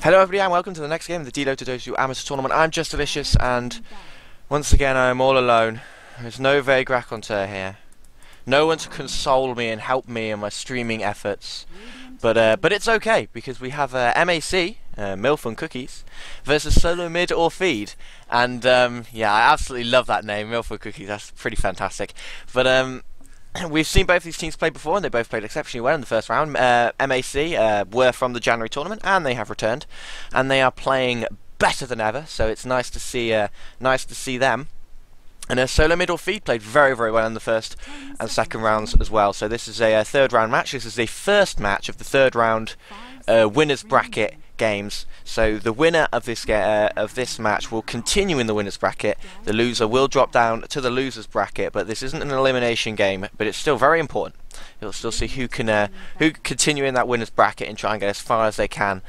Hello everybody and welcome to the next game of the DelotA Dota Amateur Tournament. I'm Just Delicious and once again I am all alone. There's no vague raconteur here. No one to console me and help me in my streaming efforts. But it's okay because we have MAC, Milf and Cookies, versus Solo Mid or Feed. And yeah, I absolutely love that name, Milf and Cookies, that's pretty fantastic. But we've seen both these teams play before, and they both played exceptionally well in the first round. MAC were from the January tournament, and they have returned, and they are playing better than ever. So it's nice to see them. And Solo Mid or Feed played very, very well in the first and second rounds as well. So this is a third round match. This is the first match of the third round winners bracket games. So the winner of this match will continue in the winners bracket. The loser will drop down to the losers bracket, but this isn't an elimination game, but it's still very important. You'll still see who can continue in that winners bracket and try and get as far as they can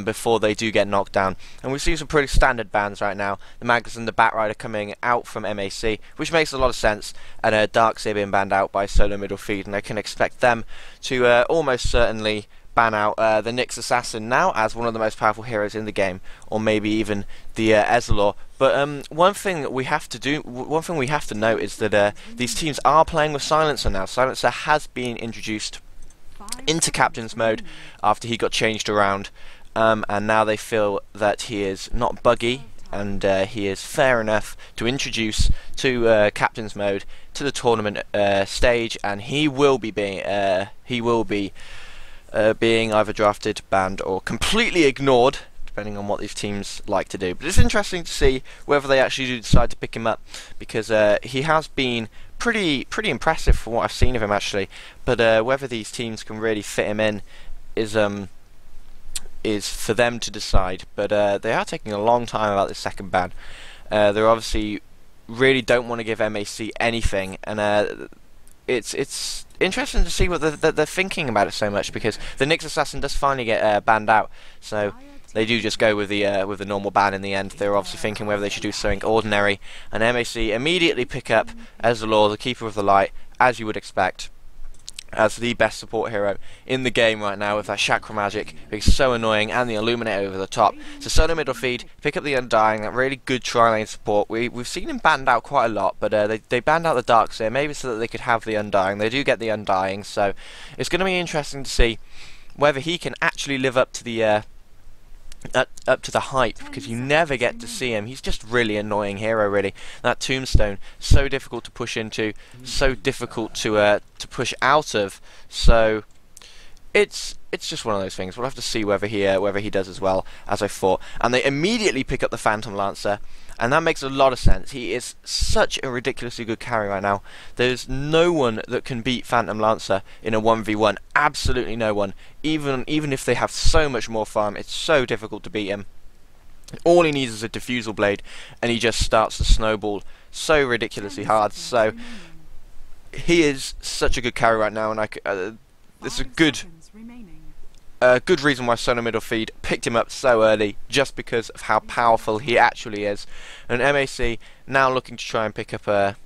before they do get knocked down. And we've seen some pretty standard bans right now. The Magus and the Batrider coming out from MAC, which makes a lot of sense, and Darkseer being banned out by Solo Mid or Feed, and I can expect them to almost certainly ban out the Nyx Assassin now as one of the most powerful heroes in the game, or maybe even the Ezreal. But one thing we have to note is that these teams are playing with Silencer now. Silencer has been introduced into Captain's mode after he got changed around, and now they feel that he is not buggy and he is fair enough to introduce to Captain's mode to the tournament stage, and he will be being either drafted, banned, or completely ignored, depending on what these teams like to do. But it's interesting to see whether they actually do decide to pick him up, because he has been pretty impressive from what I've seen of him actually. But whether these teams can really fit him in is for them to decide. But they are taking a long time about this second ban. They obviously really don't want to give MAC anything, and it's interesting to see what they're thinking about it so much, because the Nyx Assassin does finally get banned out, so they do just go with the normal ban in the end. They're obviously thinking whether they should do something ordinary, and MAC immediately pick up Ezreal, the Keeper of the Light, as you would expect, as the best support hero in the game right now, with that Chakra Magic being so annoying and the Illuminate over the top. So Solo Mid or Feed pick up the Undying, that really good tri-lane support. We've seen him banned out quite a lot, but they banned out the Darkseer, maybe so that they could have the Undying. They do get the Undying, so it's going to be interesting to see whether he can actually live up to the hype, because you never get to see him. He's just really annoying hero, really. That Tombstone, so difficult to push into, so difficult to push out of. So it's just one of those things. We'll have to see whether he does as well as I thought. And they immediately pick up the Phantom Lancer, and that makes a lot of sense. He is such a ridiculously good carry right now. There's no one that can beat Phantom Lancer in a 1v1. Absolutely no one. Even if they have so much more farm, it's so difficult to beat him. All he needs is a Diffusal Blade, and he just starts to snowball so ridiculously hard. So he is such a good carry right now, and it's a good reason why Solo Mid or Feed picked him up so early, just because of how powerful he actually is. And MAC now looking to try and pick up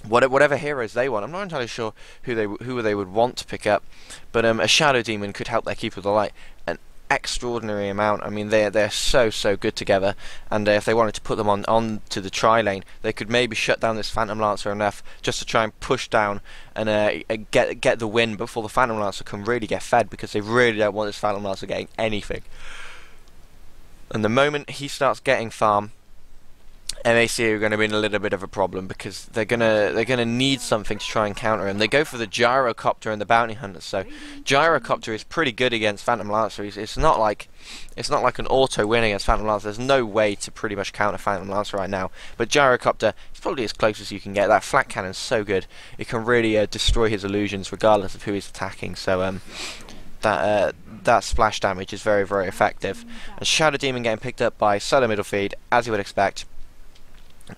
whatever heroes they want. I'm not entirely sure who they would want to pick up, but a Shadow Demon could help their Keeper of the Light an extraordinary amount. I mean, they're so good together, and if they wanted to put them on to the tri-lane, they could maybe shut down this Phantom Lancer enough just to try and push down and get the win before the Phantom Lancer can really get fed, because they really don't want this Phantom Lancer getting anything. And the moment he starts getting farm, MAC are going to be in a little bit of a problem, because they're gonna need something to try and counter him. They go for the Gyrocopter and the Bounty Hunter. So Gyrocopter is pretty good against Phantom Lancer. It's not like an auto win against Phantom Lancer. There's no way to pretty much counter Phantom Lancer right now. But Gyrocopter is probably as close as you can get. That flat cannon is so good; it can really destroy his illusions regardless of who he's attacking. So that splash damage is very, very effective. And Shadow Demon getting picked up by Solo Mid or Feed, as you would expect.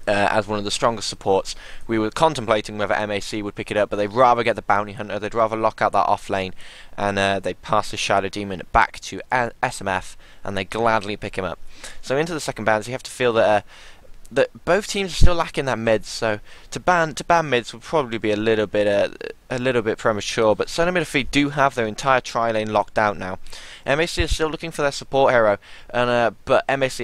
As one of the strongest supports. We were contemplating whether MAC would pick it up, but they'd rather get the Bounty Hunter. They'd rather lock out that off lane, and they'd pass the Shadow Demon back to SMF, and they gladly pick him up. So into the second ban, so you have to feel that both teams are still lacking that mid. So to ban mids would probably be a little bit premature. But Solo Mid or Feed do have their entire tri lane locked out now. MAC is still looking for their support hero, and but MAC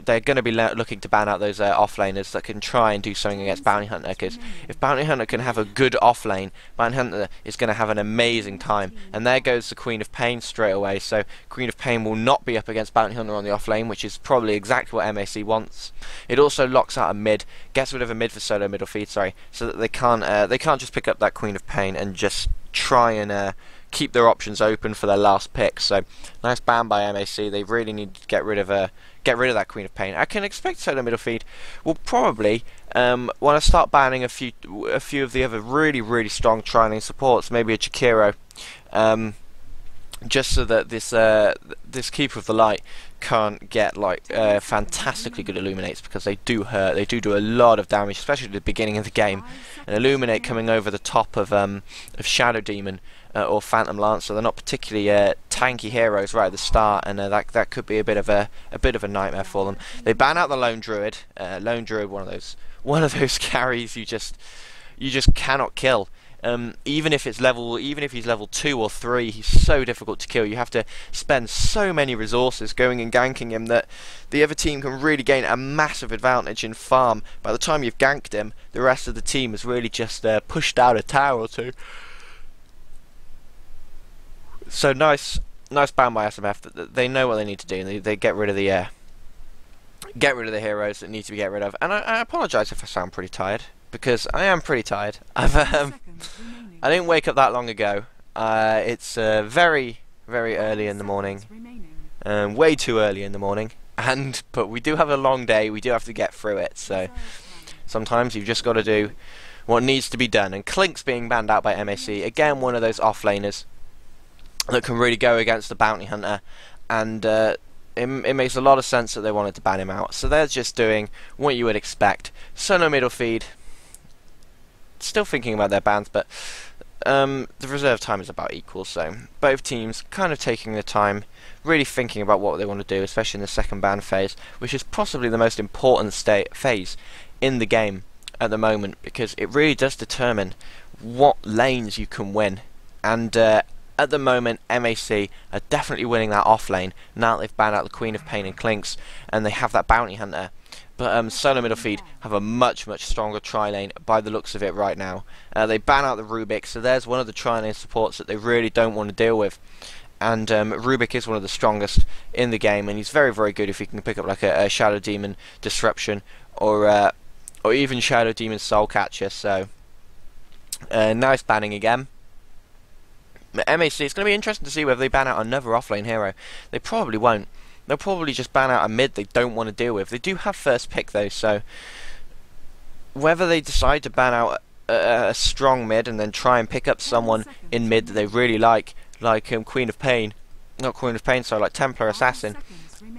they're going to be looking to ban out those offlaners that can try and do something against Bounty Hunter. Because if Bounty Hunter can have a good offlane, Bounty Hunter is going to have an amazing time. And there goes the Queen of Pain straight away. So Queen of Pain will not be up against Bounty Hunter on the offlane, which is probably exactly what MAC wants. It also locks out a mid, gets rid of a mid for solo middle feed, sorry, so that they can't just pick up that Queen of Pain and just try and keep their options open for their last pick. So nice ban by MAC. They really need to get rid of that Queen of Pain. I can expect solo middle feed will probably want to start banning a few of the other really strong tri-lane supports, maybe a Jakiro, just so that this Keeper of the Light can't get like fantastically good illuminates, because they do hurt. They do a lot of damage, especially at the beginning of the game. An illuminate coming over the top of Shadow Demon or Phantom Lancer, they're not particularly tanky heroes right at the start, and that could be a bit of a nightmare for them. They ban out the Lone Druid. Lone Druid, one of those carries you just cannot kill. Even if he's level 2 or 3, he's so difficult to kill. You have to spend so many resources going and ganking him that the other team can really gain a massive advantage in farm. By the time you've ganked him, the rest of the team has really just pushed out a tower or two. So nice ban by SMF. They know what they need to do, and they get rid of the heroes that need to be get rid of. And I apologise if I sound pretty tired, because I am pretty tired. I didn't wake up that long ago. It's very early in the morning, way too early in the morning. But we do have a long day. We do have to get through it. So sometimes you've just got to do what needs to be done. And Klink's being banned out by MAC again, one of those offlaners that can really go against the Bounty Hunter, and it makes a lot of sense that they wanted to ban him out. So they're just doing what you would expect. Solo middle feed, still thinking about their bans, but the reserve time is about equal, so both teams kind of taking the time, really thinking about what they want to do, especially in the second ban phase, which is possibly the most important phase in the game at the moment, because it really does determine what lanes you can win. And at the moment, MAC are definitely winning that off lane now that they've banned out the Queen of Pain and Klinks, and they have that Bounty Hunter. But solo middle feed have a much stronger tri-lane by the looks of it right now. They ban out the Rubik, so there's one of the tri-lane supports that they really don't want to deal with. And Rubik is one of the strongest in the game, and he's very good if he can pick up like a Shadow Demon Disruption or even Shadow Demon Soul Catcher. So nice banning again. MAC, it's going to be interesting to see whether they ban out another offlane hero. They probably won't. They'll probably just ban out a mid they don't want to deal with. They do have first pick though, so whether they decide to ban out a strong mid and then try and pick up someone in mid that they really like Queen of Pain, not Queen of Pain, sorry, like Templar Assassin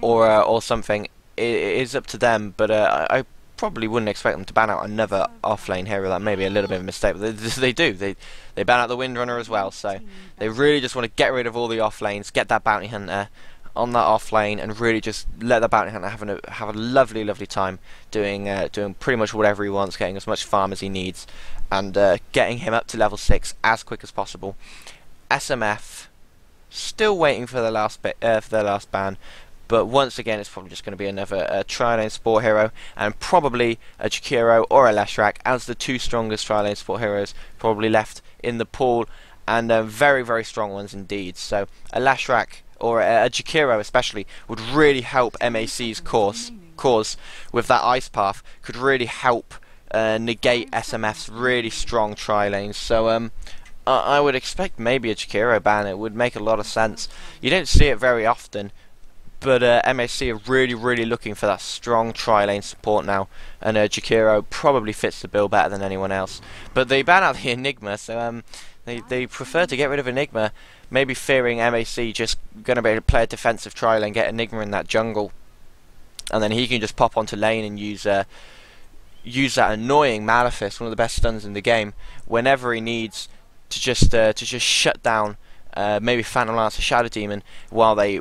or something, it is up to them. But I probably wouldn't expect them to ban out another offlane hero. That may be a little bit of a mistake, but they do. They ban out the Windrunner as well, so they really just want to get rid of all the offlanes, get that Bounty Hunter on that offlane, and really just let the Bounty Hunter have a lovely time doing pretty much whatever he wants, getting as much farm as he needs, and getting him up to level 6 as quick as possible. SMF still waiting for their last ban. But once again, it's probably just going to be another tri-lane support hero, and probably a Jakiro or a Leshrac as the two strongest tri-lane support heroes probably left in the pool, and very strong ones indeed. So a Leshrac or a Jakiro especially would really help MAC's cause with that Ice Path, could really help negate SMF's really strong tri-lanes. So I would expect maybe a Jakiro ban. It would make a lot of sense. You don't see it very often, but MAC are really looking for that strong tri-lane support now, and Jakiro probably fits the bill better than anyone else. But they ban out the Enigma, so they prefer to get rid of Enigma, maybe fearing MAC just going to be able to play a defensive tri-lane, get Enigma in that jungle, and then he can just pop onto lane and use that annoying Malefice, one of the best stuns in the game, whenever he needs to just shut down maybe Phantom Lance or Shadow Demon while they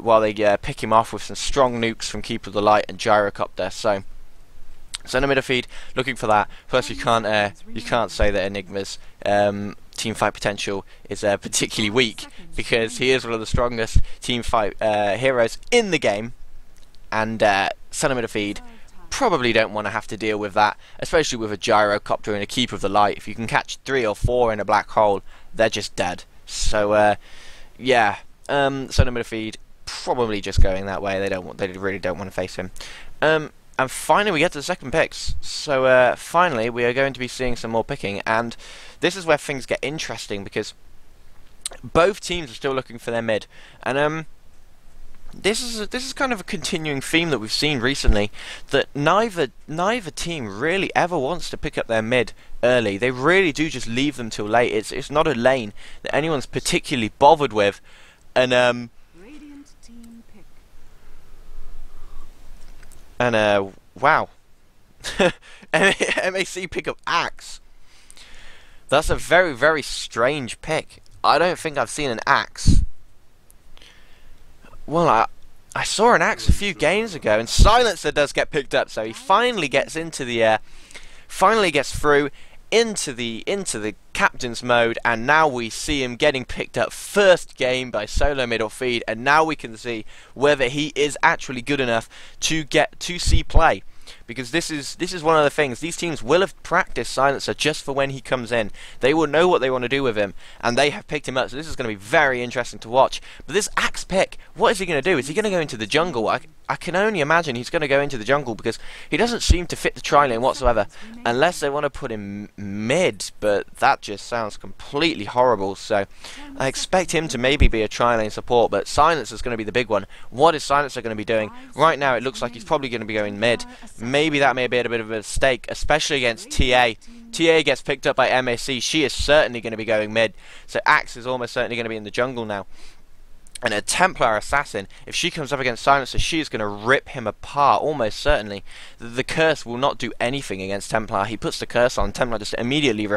pick him off with some strong nukes from Keeper of the Light and Gyrocopter. So in the middle feed, looking for that. First, you can't say that Enigma's team fight potential is particularly weak, because he is one of the strongest team fight heroes in the game, and Centimeter Feed probably don't want to have to deal with that, especially with a gyrocopter and a Keeper of the Light. If you can catch 3 or 4 in a black hole, they're just dead. So yeah, Centimeter Feed probably just going that way. They really don't want to face him. And finally we get to the second picks. So finally we are going to be seeing some more picking, and this is where things get interesting, because both teams are still looking for their mid, and this is kind of a continuing theme that we've seen recently, that neither team really ever wants to pick up their mid early. They really do just leave them till late. It's not a lane that anyone's particularly bothered with, and wow, MAC pick up Axe. That's a very, very strange pick. I don't think I've seen an Axe. Well, I saw an Axe a few games ago, and Silencer does get picked up, so he finally gets into the finally gets through into the captain's mode, and now we see him getting picked up first game by Solo Middle Feed, and now we can see whether he is actually good enough to get to see play. Because this is one of the things, these teams will have practiced Silencer just for when he comes in. They will know what they want to do with him, and they have picked him up, so this is going to be very interesting to watch. But this Axe pick, what is he going to do? Is he going to go into the jungle? I can only imagine he's going to go into the jungle, because he doesn't seem to fit the tri-lane whatsoever, unless they want to put him mid, but that just sounds completely horrible. So I expect him to maybe be a tri-lane support, but Silencer's going to be the big one. What is Silencer going to be doing? Right now it looks like he's probably going to be going mid. Maybe that may be a bit of a mistake, especially against TA. TA gets picked up by MAC. She is certainly going to be going mid, so Axe is almost certainly going to be in the jungle now. And a Templar Assassin, if she comes up against Silencer, she is going to rip him apart, almost certainly. The curse will not do anything against Templar. He puts the curse on, Templar just immediately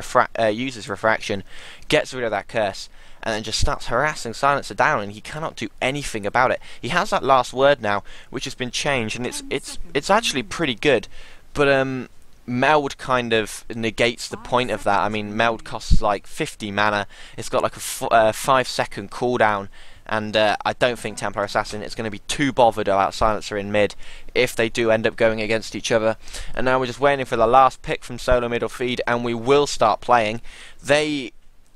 uses refraction, gets rid of that curse, and then just starts harassing Silencer down, and he cannot do anything about it. He has that last word now, which has been changed, and it's actually pretty good, but Meld kind of negates the point of that. I mean, Meld costs like 50 mana, it's got like a 5-second cooldown, and I don't think Templar Assassin is going to be too bothered about Silencer in mid if they do end up going against each other. And now we're just waiting for the last pick from Solo Middle Feed, and we will start playing. They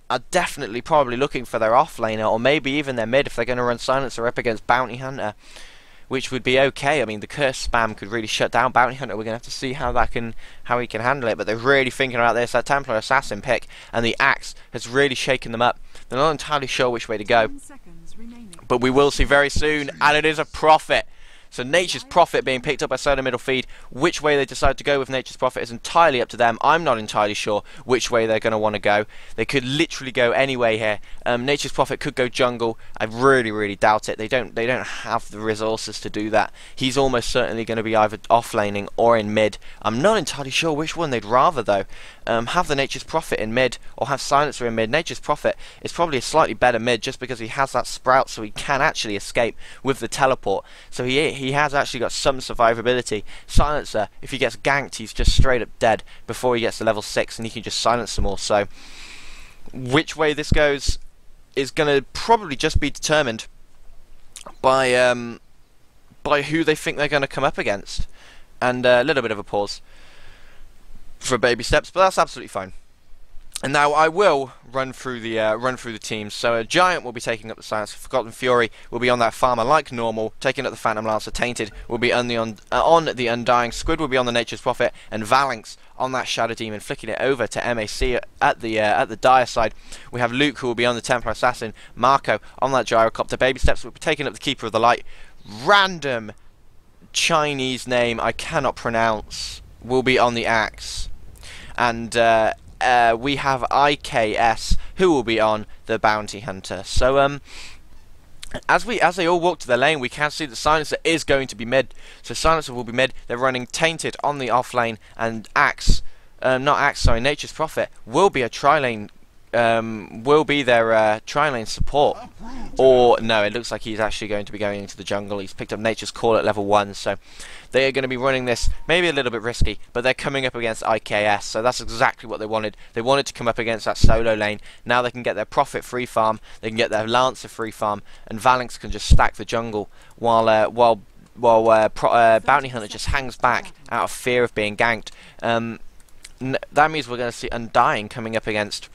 are definitely probably looking for their offlaner, or maybe even their mid if they're going to run Silencer up against Bounty Hunter, which would be okay. I mean, the curse spam could really shut down Bounty Hunter. We're going to have to see how he can handle it, but they're really thinking about this. That Templar Assassin pick and the Axe has really shaken them up. They're not entirely sure which way to go, but we will see very soon, and it is a Prophet. So Nature's Prophet being picked up by Solo Middle Feed. Which way they decide to go with Nature's Prophet is entirely up to them. I'm not entirely sure which way they're going to want to go. They could literally go any way here. Nature's Prophet could go jungle. I really, really doubt it. They don't have the resources to do that. He's almost certainly going to be either off-laning or in mid. I'm not entirely sure which one they'd rather, though. Have the Nature's Prophet in mid, or have Silencer in mid. Nature's Prophet is probably a slightly better mid, just because he has that sprout, so he can actually escape with the teleport. So he has actually got some survivability. Silencer, if he gets ganked, he's just straight up dead before he gets to level 6, and he can just silence them all. So which way this goes is going to probably just be determined by who they think they're going to come up against. And a little bit of a pause for baby steps, but that's absolutely fine. And now I will run through the teams. So a Giant will be taking up the Silence. Forgotten Fury will be on that Farmer like normal, taking up the Phantom Lancer. Tainted will be on the Undying. Squid will be on the Nature's Prophet, and Valanx on that Shadow Demon, flicking it over to MAC at the Dire side. We have Luke, who will be on the Templar Assassin. Marco on that Gyrocopter. Baby Steps will be taking up the Keeper of the Light. Random Chinese name I cannot pronounce will be on the Axe. And we have IKS, who will be on the Bounty Hunter. So as they all walk to the lane, we can see that Silencer is going to be mid. So Silencer will be mid. They're running Tainted on the off lane, and Nature's Prophet will be a tri-lane will be their tri-lane support. Or, no, it looks like he's actually going to be going into the jungle. He's picked up Nature's Call at level 1, so they are going to be running this maybe a little bit risky, but they're coming up against IKS, so that's exactly what they wanted. They wanted to come up against that solo lane. Now they can get their Prophet free farm, they can get their Lancer free farm, and Valanx can just stack the jungle while Bounty Hunter just hangs back out of fear of being ganked. That means we're going to see Undying coming up against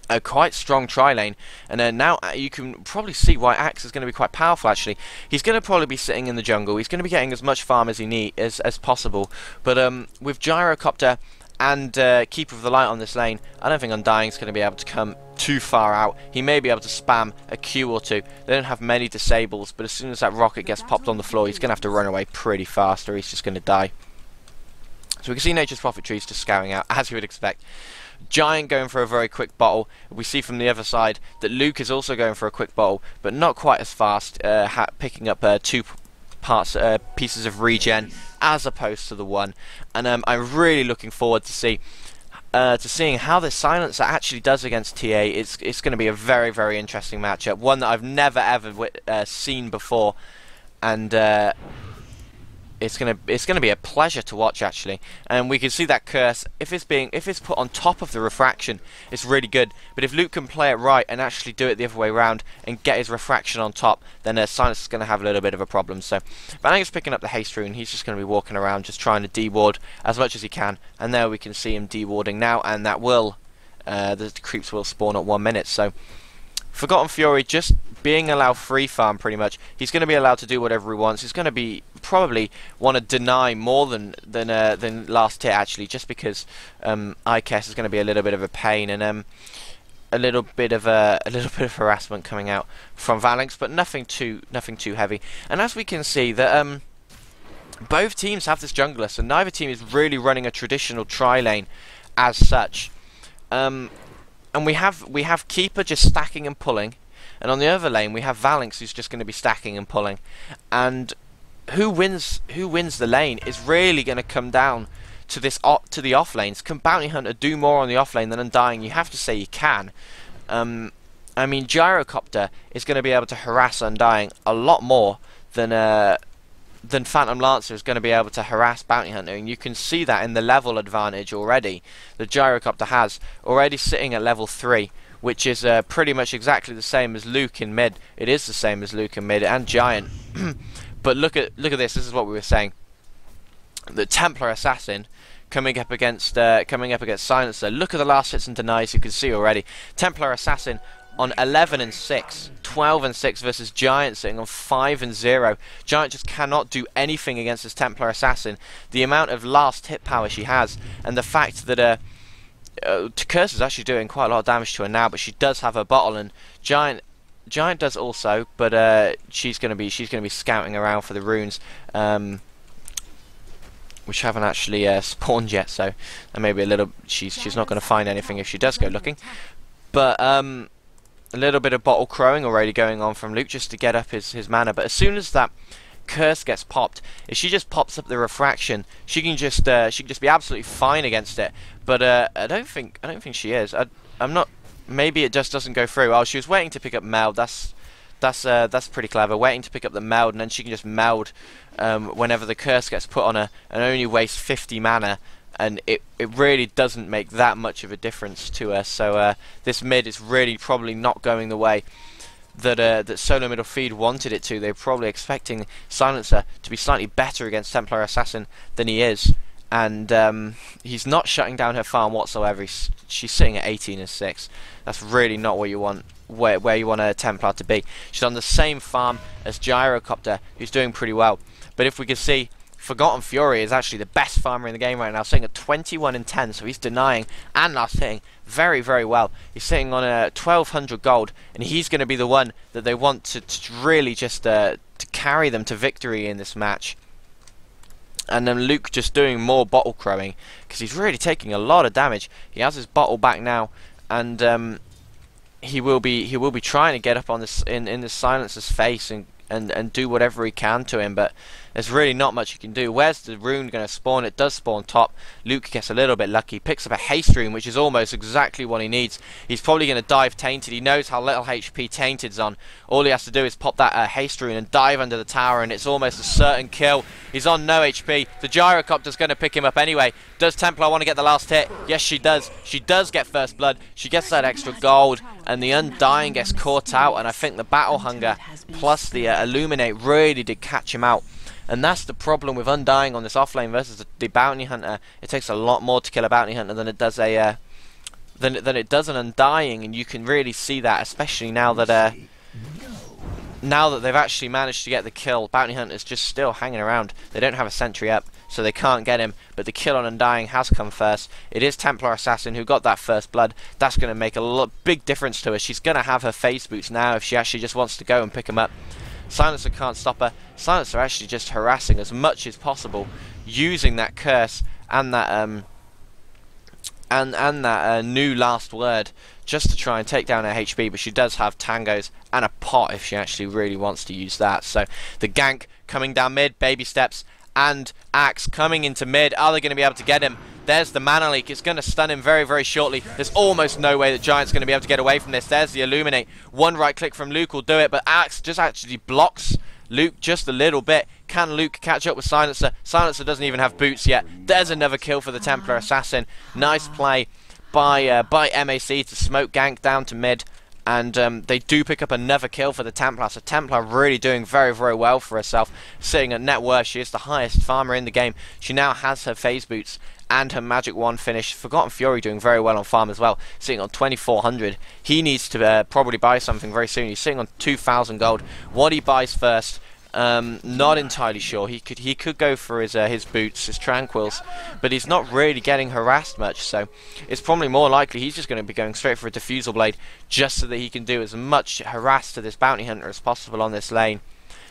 a quite strong tri-lane, and now you can probably see why Axe is going to be quite powerful. Actually, he's going to probably be sitting in the jungle. He's going to be getting as much farm as he need as possible. But with Gyrocopter and Keeper of the Light on this lane, I don't think Undying's going to be able to come too far out. He may be able to spam a Q or two. They don't have many disables, but as soon as that rocket gets popped on the floor, he's going to have to run away pretty fast, or he's just going to die. So we can see Nature's Prophet Trees just scouring out, as you would expect. Giant going for a very quick bottle. We see from the other side that Luke is also going for a quick bottle, but not quite as fast, picking up two pieces of regen as opposed to the one. And I'm really looking forward to seeing how this silencer actually does against TA. It's going to be a very, very interesting matchup, one that I've never ever seen before, and it's gonna be a pleasure to watch, actually. And we can see that curse, if it's put on top of the refraction, it's really good. But if Luke can play it right and actually do it the other way around and get his refraction on top, then Silence is going to have a little bit of a problem. So Vanang's picking up the haste rune. He's just going to be walking around just trying to deward as much as he can, and there we can see him dewarding now, and that will the creeps will spawn at 1 minute. So Forgotten Fury just being allowed free farm pretty much. He's going to be allowed to do whatever he wants. He's going to be probably want to deny more than last hit, actually, just because IKS is going to be a little bit of a pain, and a little bit of harassment coming out from Valanx, but nothing too heavy. And as we can see that both teams have this jungler, so neither team is really running a traditional tri-lane as such. And we have Keeper just stacking and pulling, and on the other lane we have Valanx who's just going to be stacking and pulling. And who wins the lane is really going to come down to the off lanes. Can Bounty Hunter do more on the off lane than Undying? You have to say he can. I mean, Gyrocopter is going to be able to harass Undying a lot more than Phantom Lancer is going to be able to harass Bounty Hunter, and you can see that in the level advantage already that Gyrocopter has, already sitting at level 3, which is pretty much exactly the same as Luke in mid. It is the same as Luke in mid and Giant. But look at this. This is what we were saying. The Templar Assassin coming up against Silencer. Look at the last hits and denies. You can see already Templar Assassin on 11 and 6, 12 and 6 versus Giant sitting on 5 and 0. Giant just cannot do anything against this Templar Assassin. The amount of last hit power she has, and the fact that Curse is actually doing quite a lot of damage to her now, but she does have a bottle, and Giant does also, but she's gonna be scouting around for the runes, which haven't actually spawned yet. So maybe a little. She's not going to find anything if she does go looking. But a little bit of bottle crowing already going on from Luke just to get up his mana. But as soon as that curse gets popped, if she just pops up the refraction, she can just be absolutely fine against it. But I don't think she is. I'm not. Maybe it just doesn't go through. Oh, she was waiting to pick up meld. That's pretty clever. Waiting to pick up the meld, and then she can just meld whenever the curse gets put on her, and only waste 50 mana. And it really doesn't make that much of a difference to her. So this mid is really probably not going the way that Solo Middle Feed wanted it to. They're probably expecting Silencer to be slightly better against Templar Assassin than he is. And he's not shutting down her farm whatsoever. She's sitting at 18 and 6. That's really not what you want, where you want a Templar to be. She's on the same farm as Gyrocopter, who's doing pretty well. But if we can see, Forgotten Fury is actually the best farmer in the game right now, sitting at 21 and 10, so he's denying and last hitting very, very well. He's sitting on 1200 gold, and he's going to be the one that they want to really just to carry them to victory in this match. And then Luke just doing more bottle crowing, because he's really taking a lot of damage. He has his bottle back now, and he will be trying to get up on this in this Silencer's face and and do whatever he can to him, but there's really not much he can do. Where's the rune going to spawn? It does spawn top. Luke gets a little bit lucky, picks up a haste rune, which is almost exactly what he needs. He's probably going to dive Tainted. He knows how little HP Tainted's on. All he has to do is pop that haste rune and dive under the tower, and it's almost a certain kill. He's on no HP. The gyrocopter's going to pick him up anyway. Does Templar want to get the last hit? Yes, she does. She does get first blood. She gets that extra gold, and the Undying gets caught out, and I think the Battle Hunger plus the Illuminate really did catch him out. And that's the problem with Undying on this offlane versus the Bounty Hunter. It takes a lot more to kill a Bounty Hunter than it does a than it does an Undying, and you can really see that, especially now that they've actually managed to get the kill. Bounty Hunter's just still hanging around. They don't have a sentry up, so they can't get him, but the kill on Undying has come first. It is Templar Assassin who got that first blood. That's going to make a big difference to her. She's going to have her phase boots now if she actually just wants to go and pick him up. Silencer can't stop her. Silencer actually just harassing as much as possible, using that curse and that new last word just to try and take down her HP, but she does have tangos and a pot if she actually really wants to use that. So the gank coming down mid, baby steps, and Axe coming into mid. Are they going to be able to get him? There's the mana leak. It's going to stun him very, very shortly. There's almost no way that Giant's going to be able to get away from this. There's the Illuminate. One right click from Luke will do it, but Axe just actually blocks Luke just a little bit. Can Luke catch up with Silencer? Silencer doesn't even have boots yet. There's another kill for the Templar Assassin. Nice play by MAC to smoke gank down to mid. And they do pick up another kill for the Templar. So Templar really doing very, very well for herself. Sitting at net worth, she is the highest farmer in the game. She now has her phase boots and her magic wand finish. Forgotten Fury doing very well on farm as well, sitting on 2,400. He needs to probably buy something very soon. He's sitting on 2,000 gold. What he buys first, not entirely sure. He could go for his boots, his tranquils, but he's not really getting harassed much, so it's probably more likely he's just going to be going straight for a diffusal blade just so that he can do as much harass to this bounty hunter as possible on this lane.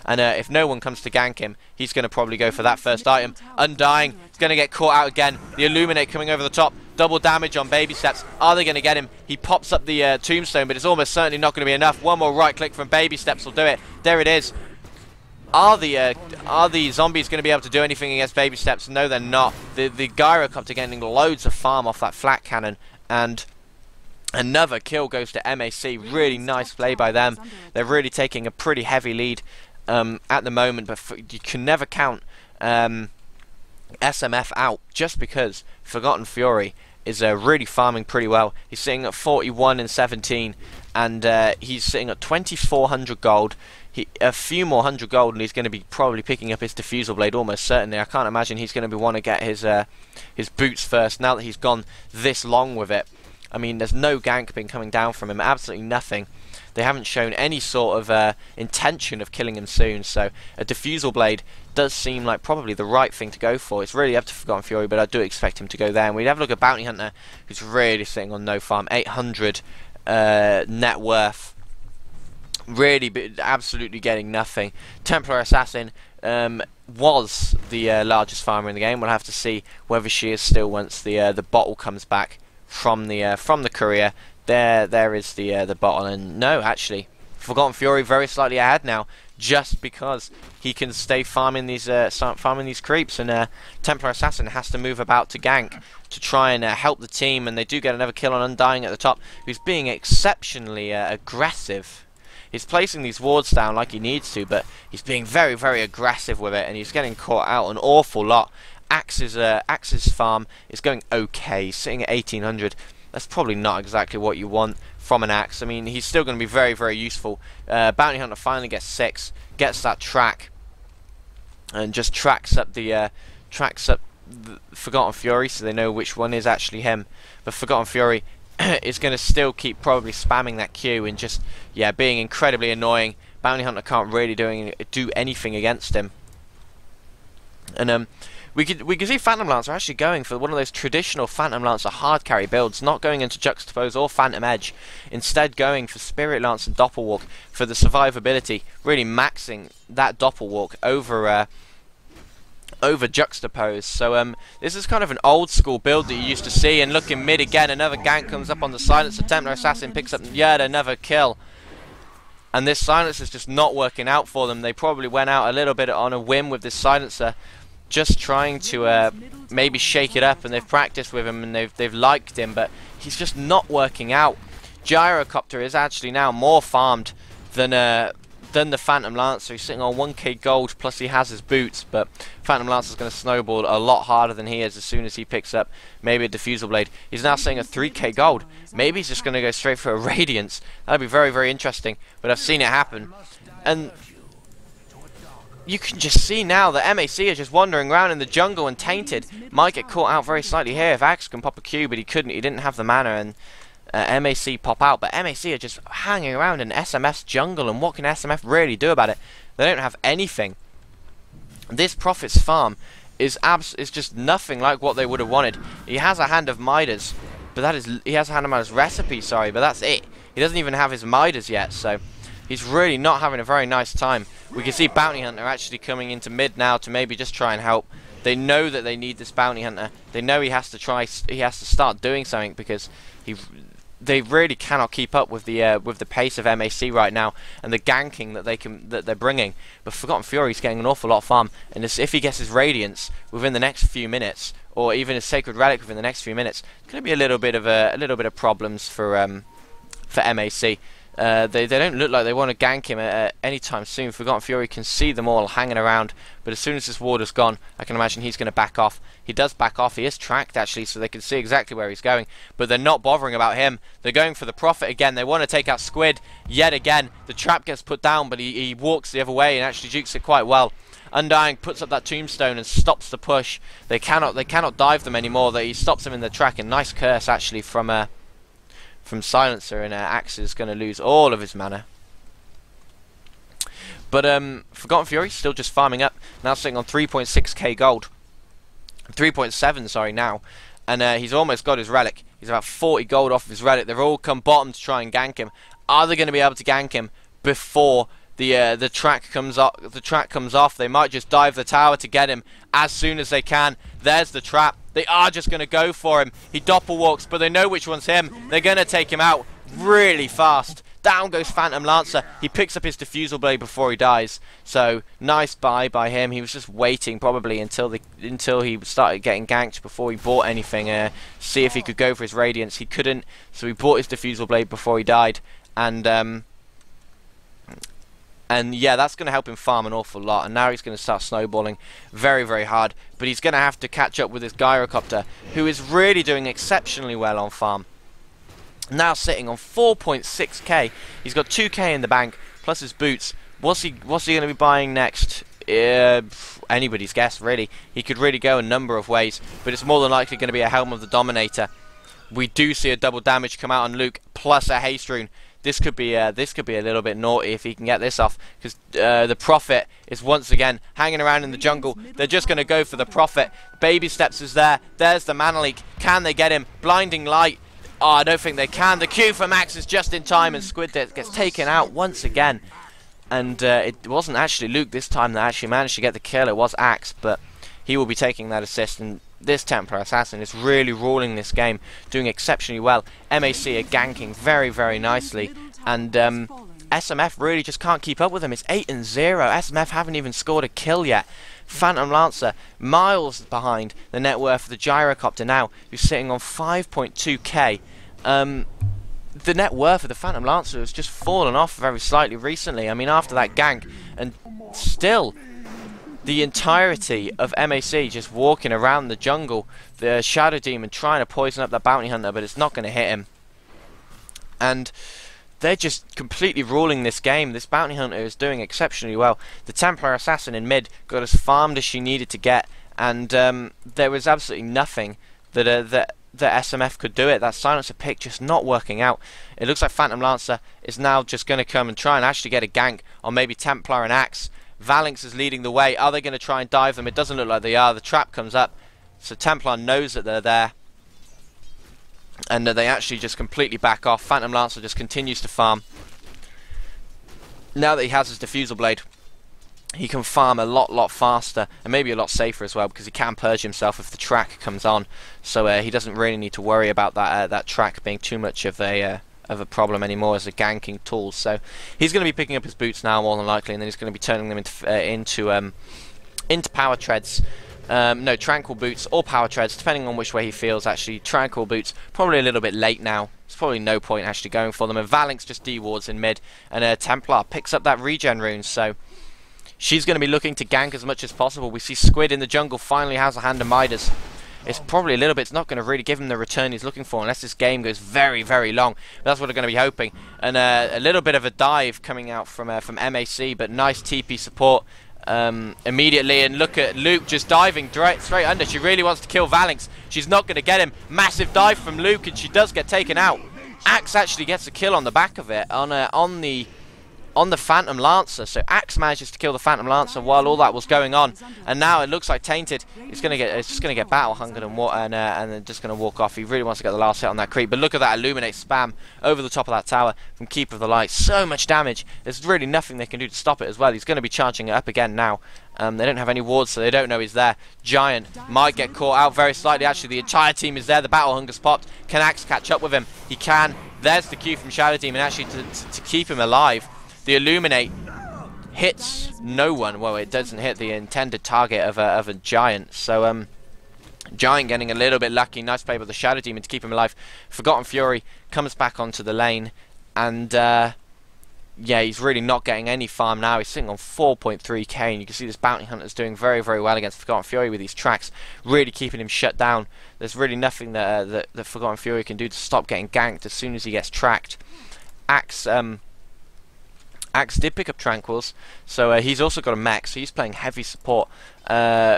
And if no one comes to gank him, he's going to probably go for that first item. Undying, going to get caught out again. The Illuminate coming over the top. Double damage on baby steps. Are they going to get him? He pops up the tombstone, but it's almost certainly not going to be enough. One more right click from baby steps will do it. There it is. Are the zombies going to be able to do anything against baby steps? No, they're not. The gyrocopter getting loads of farm off that flat cannon, and another kill goes to MAC. Really nice play by them. They're really taking a pretty heavy lead at the moment, but you can never count SMF out just because Forgotten Fury is really farming pretty well. He's sitting at 41 and 17, and he's sitting at 2,400 gold. A few more 100 gold, and he's going to be probably picking up his diffusal blade almost certainly. I can't imagine he's going to want to get his boots first now that he's gone this long with it. I mean, there's no gank been coming down from him, absolutely nothing. They haven't shown any sort of intention of killing him soon, so a diffusal blade does seem like probably the right thing to go for. It's really up to Forgotten Fury, but I do expect him to go there. And we'd have a look at Bounty Hunter, who's really sitting on no farm, 800 net worth. Really, absolutely getting nothing. Templar Assassin was the largest farmer in the game. We'll have to see whether she is still once the bottle comes back from the courier. There is the bottle, and no, actually, Forgotten Fury very slightly ahead now, just because he can stay farming these creeps, and Templar Assassin has to move about to gank to try and help the team, and they do get another kill on Undying at the top, who's being exceptionally aggressive. He's placing these wards down like he needs to, but he's being very, very aggressive with it, and he's getting caught out an awful lot. Axe's farm is going okay, he's sitting at 1,800. That's probably not exactly what you want from an Axe. I mean, he's still going to be very, very useful. Bounty Hunter finally gets 6, gets that track, and just tracks up the Forgotten Fury, so they know which one is actually him. But Forgotten Fury is going to still keep probably spamming that Q and just, yeah, being incredibly annoying. Bounty Hunter can't really do anything against him. And we could see Phantom Lancer actually going for one of those traditional Phantom Lancer hard carry builds, not going into Juxtapose or Phantom Edge, instead going for Spirit Lance and Doppelwalk for the survivability, really maxing that Doppelwalk over Juxtapose. So this is kind of an old school build that you used to see. And looking mid again, another gank comes up on the Silencer. Templar Assassin picks up yet another kill. And this silencer is just not working out for them. They probably went out a little bit on a whim with this silencer, just trying to maybe shake it up, and they've practiced with him and they've liked him, but he's just not working out. Gyrocopter is actually now more farmed than the Phantom Lancer. He's sitting on 1k gold, plus he has his boots, but Phantom Lancer's going to snowball a lot harder than he is as soon as he picks up maybe a Diffusal Blade. He's now sitting at 3k gold. Maybe he's just going to go straight for a Radiance. That'd be very, very interesting, but I've seen it happen. And you can just see now that MAC are just wandering around in the jungle, and Tainted might get caught out very slightly here if Axe can pop a Q, but he couldn't. He didn't have the mana, and MAC pop out, but MAC are just hanging around in SMF's jungle, and what can SMF really do about it? They don't have anything. This Prophet's farm is just nothing like what they would have wanted. He has a Hand of Midas, but he has a Hand of Midas recipe, sorry, but that's it. He doesn't even have his Midas yet, so he's really not having a very nice time. We can see Bounty Hunter actually coming into mid now to maybe just try and help. They know that they need this Bounty Hunter. They know he has to start doing something, because they really cannot keep up with the pace of MAC right now and the ganking that they're bringing. But Forgotten Fury's getting an awful lot of farm, and if he gets his Radiance within the next few minutes, or even his Sacred Relic within the next few minutes, it's going to be a little bit of problems for MAC. They don't look like they want to gank him anytime soon. Forgotten Fury can see them all hanging around, but as soon as this ward is gone, I can imagine he's going to back off. He does back off. He is tracked, actually, so they can see exactly where he's going, but they're not bothering about him. They're going for the Prophet again. They want to take out Squid yet again. The trap gets put down, but he walks the other way and actually jukes it quite well. Undying puts up that tombstone and stops the push. They cannot dive them anymore. He stops them in the track, and nice curse actually from Silencer, and Axe is going to lose all of his mana. But Forgotten Fury still just farming up, now sitting on 3.6k gold. 3.7, sorry, now. And he's almost got his Relic. He's about 40 gold off of his Relic. They've all come bottom to try and gank him. Are they going to be able to gank him before the track comes off? They might just dive the tower to get him as soon as they can. There's the trap. They are just going to go for him. He doppelwalks, but they know which one's him. They're going to take him out really fast. Down goes Phantom Lancer. He picks up his Diffusal Blade before he dies. So nice buy by him. He was just waiting probably until he started getting ganked before he bought anything. See if he could go for his Radiance. He couldn't, so he bought his Diffusal Blade before he died. And yeah, that's going to help him farm an awful lot. And now he's going to start snowballing very, very hard. But he's going to have to catch up with his Gyrocopter, who is really doing exceptionally well on farm. Now sitting on 4.6k. He's got 2k in the bank, plus his boots. What's he going to be buying next? Anybody's guess, really. He could really go a number of ways, but it's more than likely going to be a Helm of the Dominator. We do see a double damage come out on Luke, plus a Haste Rune. This could be a little bit naughty if he can get this off, because the Prophet is once again hanging around in the jungle. They're just going to go for the Prophet. Baby Steps is there. There's the Mana Leak. Can they get him? Blinding Light. Oh, I don't think they can. The Q for Max is just in time, and Squid gets taken out once again. And it wasn't actually Luke this time that actually managed to get the kill. It was Axe, but he will be taking that assist. And this Templar Assassin is really ruling this game, doing exceptionally well. MAC are ganking very, very nicely, and SMF really just can't keep up with them. It's 8-0. SMF haven't even scored a kill yet. Phantom Lancer miles behind the net worth of the Gyrocopter now, who's sitting on 5.2k. The net worth of the Phantom Lancer has just fallen off very slightly recently. I mean, after that gank, and still the entirety of MAC just walking around the jungle, the Shadow Demon trying to poison up that Bounty Hunter, but it's not going to hit him. And they're just completely ruling this game. This Bounty Hunter is doing exceptionally well. The Templar Assassin in mid got as farmed as she needed to get, and there was absolutely nothing that SMF could do it. That Silencer pick just not working out. It looks like Phantom Lancer is now just going to come and try and actually get a gank on maybe Templar and Axe. Valynx is leading the way. Are they going to try and dive them? It doesn't look like they are. The trap comes up, so Templar knows that they're there, and they actually just completely back off. Phantom Lancer just continues to farm. Now that he has his Diffusal Blade, he can farm a lot faster, and maybe a lot safer as well, because he can purge himself if the track comes on. So he doesn't really need to worry about that track being too much of a of a problem anymore as a ganking tool. So he's going to be picking up his boots now, more than likely, and then he's going to be turning them into power treads. No, tranquil boots or power treads, depending on which way he feels. Actually, tranquil boots probably a little bit late now. There's probably no point actually going for them. And Valinx just D-wards in mid, and Templar picks up that regen rune. So she's going to be looking to gank as much as possible. We see Squid in the jungle finally has a hand of Midas. It's probably a little bit. It's not going to really give him the return he's looking for unless this game goes very, very long. That's what we're going to be hoping. And a little bit of a dive coming out from MAC, but nice TP support immediately. And look at Luke just diving straight under. She really wants to kill Valinx. She's not going to get him. Massive dive from Luke, and she does get taken out. Axe actually gets a kill on the back of it on the Phantom Lancer. So Axe manages to kill the Phantom Lancer while all that was going on, and now it looks like Tainted is going to get, it's just going to get battle hungered and then just going to walk off. He really wants to get the last hit on that creep, but look at that Illuminate spam over the top of that tower from Keeper of the Light. So much damage. There's really nothing they can do to stop it as well. He's going to be charging it up again now. They don't have any wards, so they don't know he's there. Giant might get caught out very slightly. Actually, the entire team is there. The battle hunger's popped. Can Axe catch up with him? He can. There's the Q from Shadow Demon actually to keep him alive. The Illuminate hits no one. Well, it doesn't hit the intended target of a Giant. So Giant getting a little bit lucky. Nice play by the Shadow Demon to keep him alive. Forgotten Fury comes back onto the lane, and yeah, he's really not getting any farm now. He's sitting on 4.3k, and you can see this Bounty Hunter's doing very, very well against Forgotten Fury with these tracks, really keeping him shut down. There's really nothing that Forgotten Fury can do to stop getting ganked as soon as he gets tracked. Axe did pick up Tranquils, so he's also got a mech, so he's playing heavy support,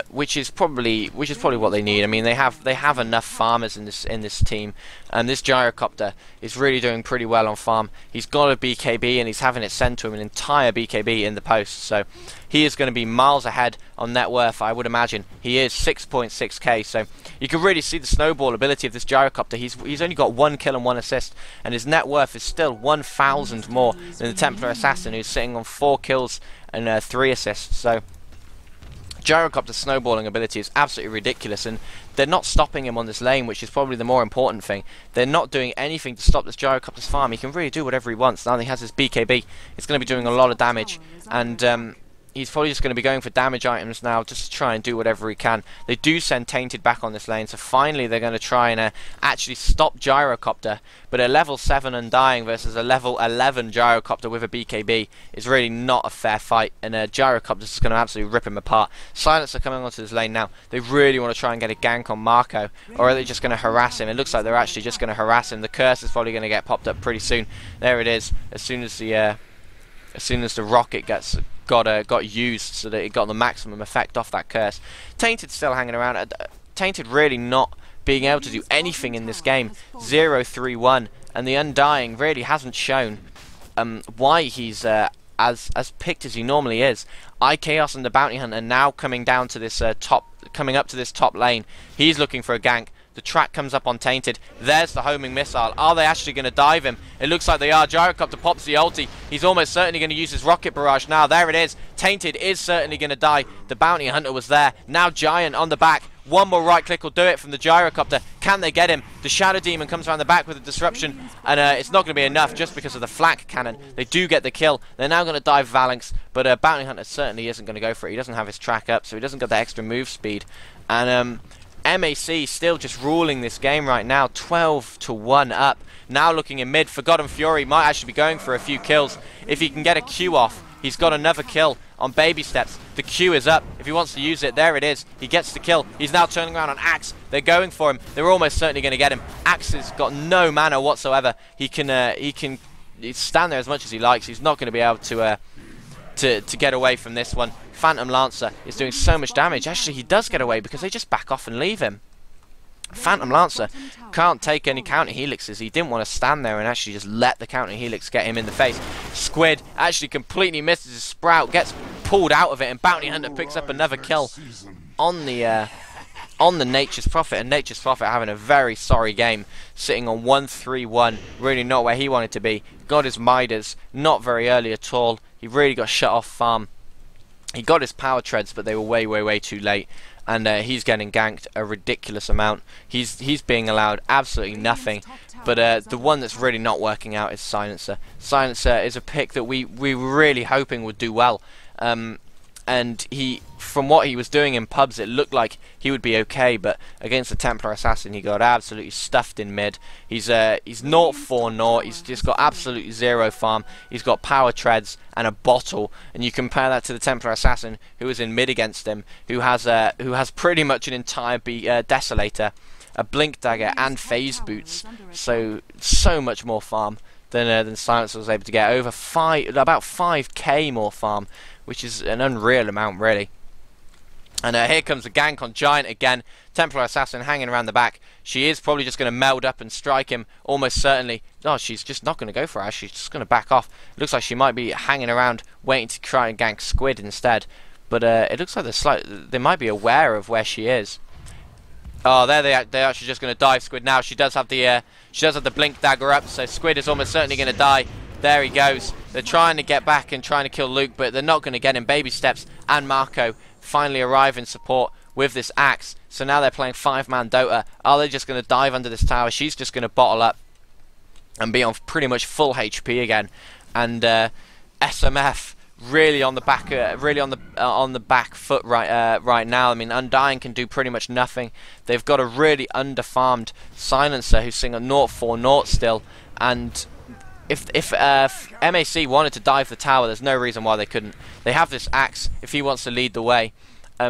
which is probably what they need. I mean, they have enough farmers in this team, and this Gyrocopter is really doing pretty well on farm. He's got a BKB, and he's having it sent to him, an entire BKB in the post, so he is going to be miles ahead on net worth, I would imagine. He is 6.6k, so you can really see the snowball ability of this Gyrocopter. He's only got 1 kill and 1 assist, and his net worth is still 1,000 more than the Templar Assassin, who's sitting on 4 kills and 3 assists. So Gyrocopter's snowballing ability is absolutely ridiculous, and they're not stopping him on this lane, which is probably the more important thing. They're not doing anything to stop this Gyrocopter's farm. He can really do whatever he wants. Now that he has his BKB, it's going to be doing a lot of damage, and he's probably just going to be going for damage items now just to try and do whatever he can. They do send Tainted back on this lane, so finally they're going to try and actually stop Gyrocopter. But a level 7 Undying versus a level 11 Gyrocopter with a BKB is really not a fair fight, and Gyrocopter's just going to absolutely rip him apart. Silence are coming onto this lane now. They really want to try and get a gank on Marco, or are they just going to harass him? It looks like they're actually just going to harass him. The curse is probably going to get popped up pretty soon. There it is. As soon as the rocket got used, so that it got the maximum effect off that curse. Tainted still hanging around. Tainted really not being able to do anything in this game. 0-3-1, and the Undying really hasn't shown why he's as picked as he normally is. iChaos and the Bounty Hunter now coming down to this coming up to this top lane. He's looking for a gank. The track comes up on Tainted. There's the homing missile. Are they actually going to dive him? It looks like they are. Gyrocopter pops the ulti. He's almost certainly going to use his rocket barrage now. There it is. Tainted is certainly going to die. The Bounty Hunter was there. Now Giant on the back. One more right click will do it from the Gyrocopter. Can they get him? The Shadow Demon comes around the back with a disruption, and it's not going to be enough just because of the flak cannon. They do get the kill. They're now going to dive Valinx, but Bounty Hunter certainly isn't going to go for it. He doesn't have his track up, so he doesn't get the extra move speed. And MAC still just ruling this game right now, 12-1 up. Now looking in mid, Forgotten Fury might actually be going for a few kills. If he can get a Q off, he's got another kill on Baby Steps. The Q is up. If he wants to use it, there it is. He gets the kill. He's now turning around on Axe. They're going for him. They're almost certainly going to get him. Axe has got no mana whatsoever. He can stand there as much as he likes. He's not going to be able to get away from this one. Phantom Lancer is doing so much damage. Actually, he does get away because they just back off and leave him. Phantom Lancer can't take any counter helixes. He didn't want to stand there and actually just let the counter helix get him in the face. Squid actually completely misses his sprout, gets pulled out of it, and Bounty Hunter picks up another kill on the Nature's Prophet. And Nature's Prophet having a very sorry game, sitting on 1-3-1, really not where he wanted to be. Got his Midas, not very early at all. He really got shut off farm. He got his power treads, but they were way too late, and he's getting ganked a ridiculous amount. He's being allowed absolutely nothing. But the one that's really not working out is Silencer. Silencer is a pick that we were really hoping would do well. And from what he was doing in pubs, it looked like he would be okay, but against the Templar Assassin, he got absolutely stuffed in mid. He's 0-4-0. He's just got absolutely zero farm. He's got power treads and a bottle, and you compare that to the Templar Assassin, who was in mid against him, who has pretty much an entire Desolator, a blink dagger, and phase boots. So much more farm than Silencer was able to get. About 5k more farm, which is an unreal amount, really. And here comes the gank on Giant again. Templar Assassin hanging around the back. She is probably just going to meld up and strike him, almost certainly. No, she's just not going to go for her. She's just going to back off. It looks like she might be hanging around, waiting to try and gank Squid instead. But it looks like they might be aware of where she is. Oh, they're actually just going to dive Squid now. She does have the blink dagger up, so Squid is almost certainly going to die. There he goes. They're trying to get back and trying to kill Luke, but they're not going to get him. Baby steps and Marco finally arrive in support with this axe. So now they're playing 5-man Dota. Are they just going to dive under this tower? She's just going to bottle up and be on pretty much full HP again. And SMF really on the back, on the back foot right now. I mean, Undying can do pretty much nothing. They've got a really underfarmed Silencer who's sitting at 0-4-0 still, and if MAC wanted to dive the tower, there's no reason why they couldn't. They have this axe if he wants to lead the way.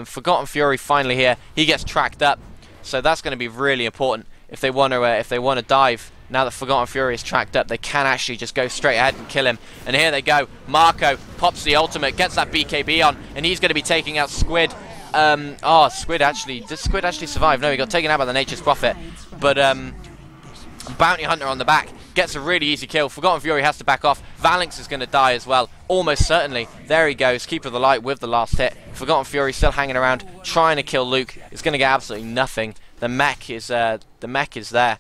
Forgotten Fury finally here. He gets tracked up, so that's going to be really important if they want to dive. Now that Forgotten Fury is tracked up, they can actually just go straight ahead and kill him. And here they go. Marco pops the ultimate, gets that BKB on, and he's going to be taking out Squid. Does Squid actually survive? No, he got taken out by the Nature's Prophet. But Bounty Hunter on the back gets a really easy kill. Forgotten Fury has to back off. Valinx is going to die as well, almost certainly. There he goes, Keeper of the Light with the last hit. Forgotten Fury still hanging around, trying to kill Luke. It's going to get absolutely nothing. The mech is there,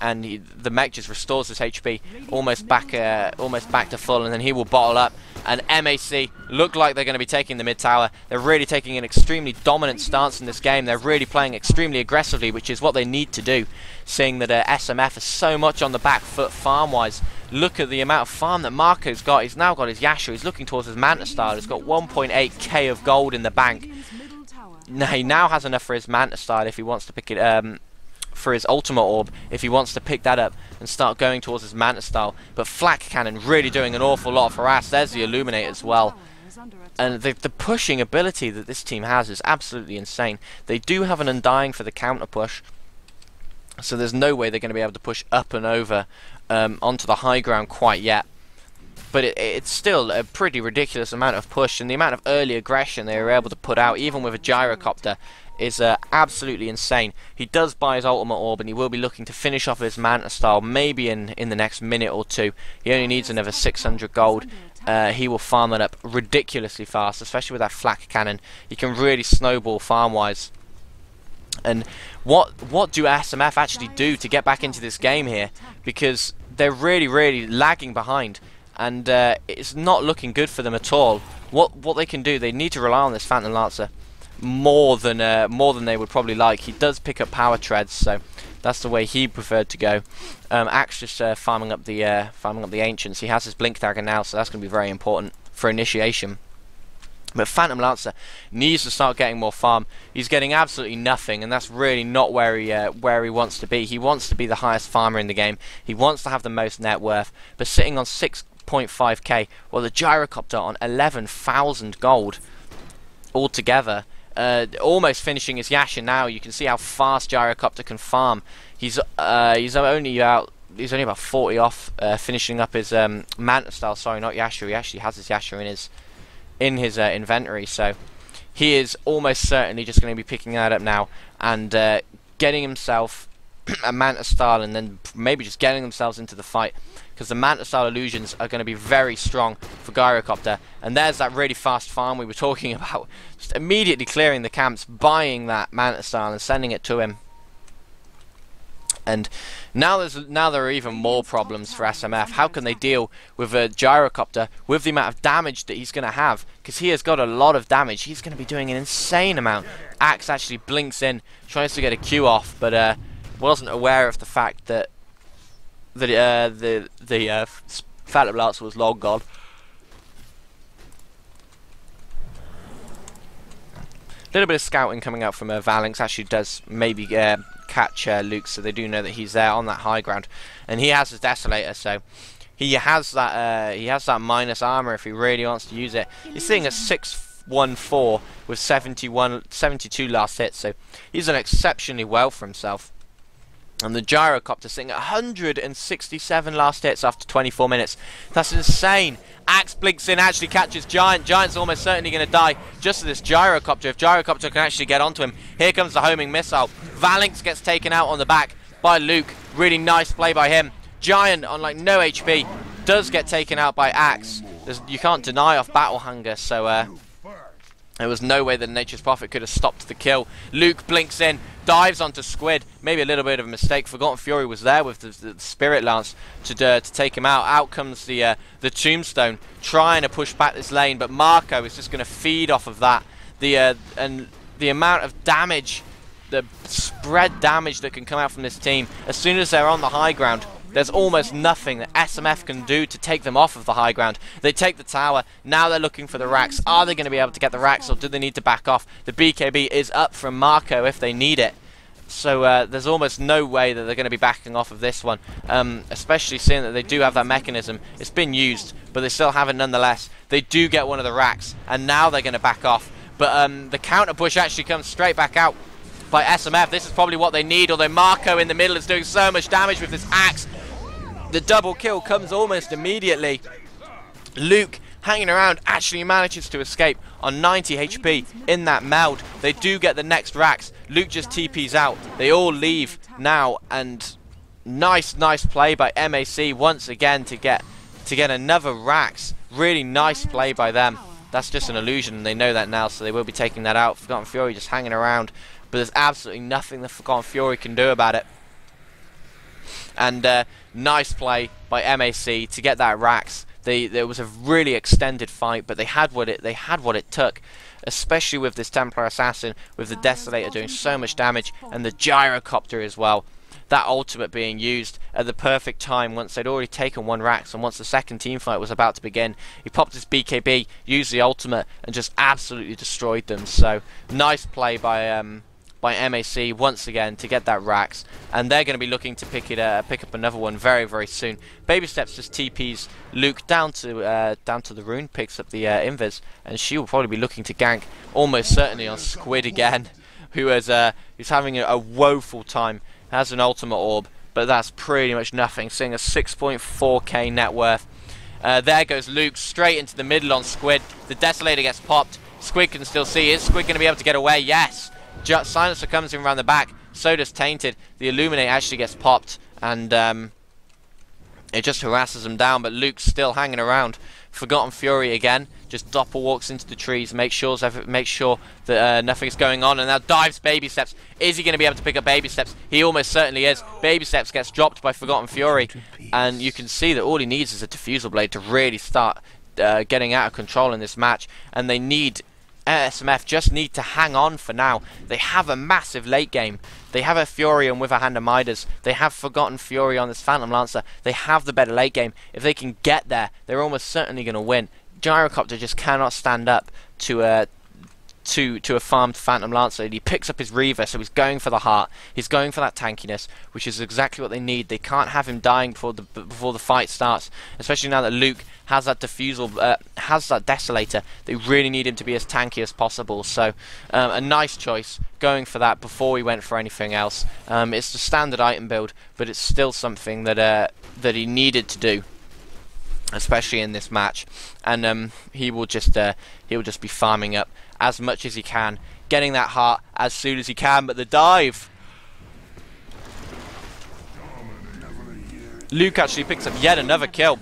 and the mech just restores his HP almost back to full, and then he will bottle up. And MAC look like they're going to be taking the mid tower. They're really taking an extremely dominant stance in this game. They're really playing extremely aggressively, which is what they need to do, seeing that SMF is so much on the back foot farm-wise. Look at the amount of farm that Marco's got. He's now got his Yasha. He's looking towards his Manta Style. He's got 1.8k of gold in the bank. Now, he now has enough for his Manta Style if he wants to pick it, for his Ultimate Orb, if he wants to pick that up and start going towards his Manta Style. But Flak Cannon really doing an awful lot of harass. There's the Illuminate as well. And the pushing ability that this team has is absolutely insane. They do have an Undying for the counter push, so there's no way they're going to be able to push up and over onto the high ground quite yet. But it's still a pretty ridiculous amount of push, and the amount of early aggression they were able to put out, even with a gyrocopter, is absolutely insane. He does buy his Ultimate Orb, and he will be looking to finish off his Manta Style maybe in the next minute or two. He only needs another 600 gold. He will farm it up ridiculously fast, especially with that Flak Cannon. He can really snowball farm-wise. And what do SMF actually do to get back into this game here? Because they're really lagging behind, and it's not looking good for them at all. What they can do, they need to rely on this Phantom Lancer more than they would probably like. He does pick up power treads, so that's the way he preferred to go. Axe just farming up the ancients. He has his blink dagger now, so that's going to be very important for initiation. But Phantom Lancer needs to start getting more farm. He's getting absolutely nothing, and that's really not where he wants to be. He wants to be the highest farmer in the game. He wants to have the most net worth. But sitting on 6.5k, well, the gyrocopter on 11,000 gold altogether. Almost finishing his Yasha now. You can see how fast gyrocopter can farm. He's only about 40 off finishing up his Manta Style. Sorry, not Yasha. He actually has his Yasha in his inventory, so he is almost certainly just going to be picking that up now and getting himself a Manta Style, and then maybe just getting themselves into the fight, because the Manta Style illusions are going to be very strong for Gyrocopter. And there's that really fast farm we were talking about, just immediately clearing the camps, buying that Manta Style and sending it to him. And now there are even more problems for SMF. How can they deal with a gyrocopter with the amount of damage that he's going to have? Because he has got a lot of damage. He's going to be doing an insane amount. Axe actually blinks in, tries to get a Q off, but wasn't aware of the fact that the Phantom Lancer was long gone. A little bit of scouting coming out from Valynx actually does maybe catch Luke, so they do know that he's there on that high ground, and he has his Desolator, so he has that minus armor if he really wants to use it. He's sitting at 614 with 72 last hits, so he's done exceptionally well for himself. And the gyrocopter sitting at 167 last hits after 24 minutes. That's insane. Axe blinks in, actually catches Giant. Giant's almost certainly going to die just to this gyrocopter. If gyrocopter can actually get onto him, here comes the homing missile. Valynx gets taken out on the back by Luke. Really nice play by him. Giant on like no HP does get taken out by Axe. You can't deny off battle hunger, so there was no way that Nature's Prophet could have stopped the kill. Luke blinks in, dives onto Squid. Maybe a little bit of a mistake. Forgotten Fury was there with the Spirit Lance to take him out. Out comes the Tombstone, trying to push back this lane, but Marco is just going to feed off of that. And the amount of damage, the spread damage that can come out from this team, as soon as they're on the high ground, there's almost nothing that SMF can do to take them off of the high ground. They take the tower, now they're looking for the racks. Are they going to be able to get the racks, or do they need to back off? The BKB is up from Marco if they need it. So there's almost no way that they're going to be backing off of this one, especially seeing that they do have that mechanism. It's been used, but they still have it nonetheless. They do get one of the racks, and now they're going to back off. But the counter push actually comes straight back out by SMF. This is probably what they need, although Marco in the middle is doing so much damage with this axe. The double kill comes almost immediately. Luke, hanging around, actually manages to escape on 90 HP in that meld. They do get the next racks. Luke just TPs out. They all leave now, and nice play by MAC once again to get another racks. Really nice play by them. That's just an illusion, and they know that now, so they will be taking that out. Forgotten Fury just hanging around, but there's absolutely nothing that Forgotten Fury can do about it. And nice play by MAC to get that racks. There was a really extended fight, but they had what it took, especially with this Templar Assassin, with the Desolator doing so much damage, and the gyrocopter as well. That ultimate being used at the perfect time once they'd already taken one racks, and once the second team fight was about to begin, he popped his BKB, used the ultimate, and just absolutely destroyed them. So nice play by MAC once again to get that racks, and they're going to be looking to pick up another one very soon. Baby Steps just TPs Luke down to the rune, picks up the invis, and she will probably be looking to gank almost certainly on Squid again, who's having a woeful time. Has an ultimate orb, but that's pretty much nothing. Seeing a 6.4k net worth. There goes Luke straight into the middle on Squid. The Desolator gets popped. Squid can still see. Is Squid going to be able to get away? Yes. Silencer comes in around the back, so does Tainted. The Illuminate actually gets popped, and it just harasses him down, but Luke's still hanging around. Forgotten Fury again, just doppel walks into the trees, make sure that nothing's going on, and now dives Baby Steps. Is he going to be able to pick up Baby Steps? He almost certainly is. Baby Steps gets dropped by Forgotten Fury, and you can see that all he needs is a Diffusal Blade to really start getting out of control in this match, and they need... SMF just need to hang on for now. They have a massive late game. They have a Furion with a Hand of Midas. They have Forgotten Fury on this Phantom Lancer. They have the better late game. If they can get there, they're almost certainly going to win. Gyrocopter just cannot stand up to a farmed Phantom Lancer. He picks up his Reaver, so he's going for the heart. He's going for that tankiness, which is exactly what they need. They can't have him dying before the fight starts, especially now that Luke has that has that Desolator. They really need him to be as tanky as possible. So a nice choice going for that before we went for anything else. It's the standard item build, but it's still something that he needed to do, especially in this match. And he will just be farming up as much as he can, getting that heart as soon as he can. But the dive, Luke actually picks up yet another kill.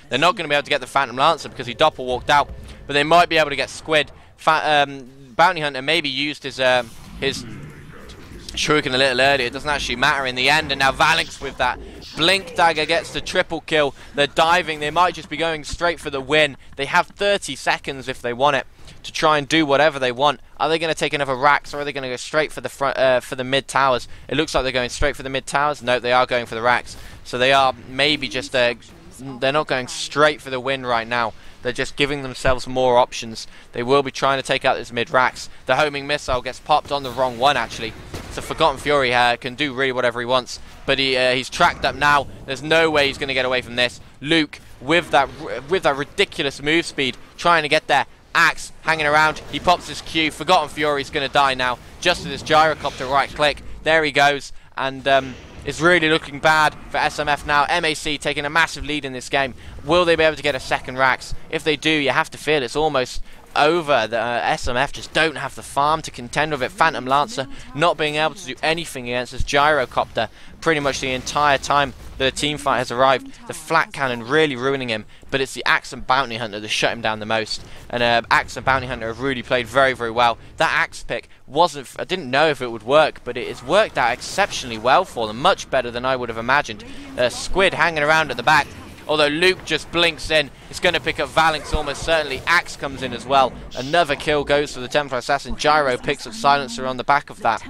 They're not going to be able to get the Phantom Lancer because he doppel walked out, but they might be able to get Squid. Bounty Hunter maybe used his Shuriken a little earlier, it doesn't actually matter in the end, and now Valinx with that Blink Dagger gets the triple kill. They're diving, they might just be going straight for the win. They have 30 seconds if they want it to try and do whatever they want. Are they going to take another Rax, or are they going to go straight for the front, for the mid towers? It looks like they're going straight for the mid towers. No, they are going for the Rax. So they are maybe just they're not going straight for the win right now. They're just giving themselves more options. They will be trying to take out this mid Rax. The homing missile gets popped on the wrong one actually. So Forgotten Fury can do really whatever he wants, but he's tracked up now. There's no way he's going to get away from this. Luke with that ridiculous move speed, trying to get there. Axe hanging around. He pops his Q. Forgotten Fury's going to die now. Just with his gyrocopter right click. There he goes, and it's really looking bad for SMF now. MAC taking a massive lead in this game. Will they be able to get a second Rax? If they do, you have to feel it's almost over. The SMF just don't have the farm to contend with it. Phantom Lancer not being able to do anything against this gyrocopter pretty much the entire time that a team fight has arrived. The flat cannon really ruining him, but it's the Axe and Bounty Hunter that shut him down the most. And Axe and Bounty Hunter have really played very, very well. That Axe pick wasn't, I didn't know if it would work, but it has worked out exceptionally well for them, much better than I would have imagined. Squid hanging around at the back. Although Luke just blinks in, it's going to pick up Valinx almost certainly. Axe comes in as well. Another kill goes for the Templar Assassin. Gyro picks up Silencer on the back of that.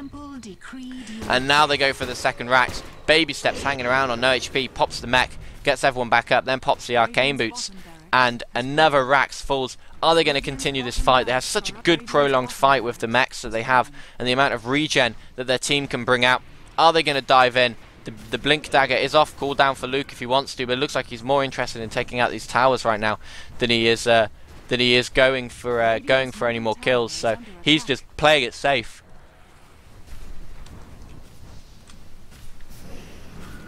And now they go for the second Rax. Baby Steps hanging around on no HP, pops the mech, gets everyone back up, then pops the Arcane Boots. And another Rax falls. Are they going to continue this fight? They have such a good prolonged fight with the mechs that they have and the amount of regen that their team can bring out. Are they going to dive in? The Blink Dagger is off cooldown for Luke if he wants to, but it looks like he's more interested in taking out these towers right now than he is going for any more kills. So he's just playing it safe.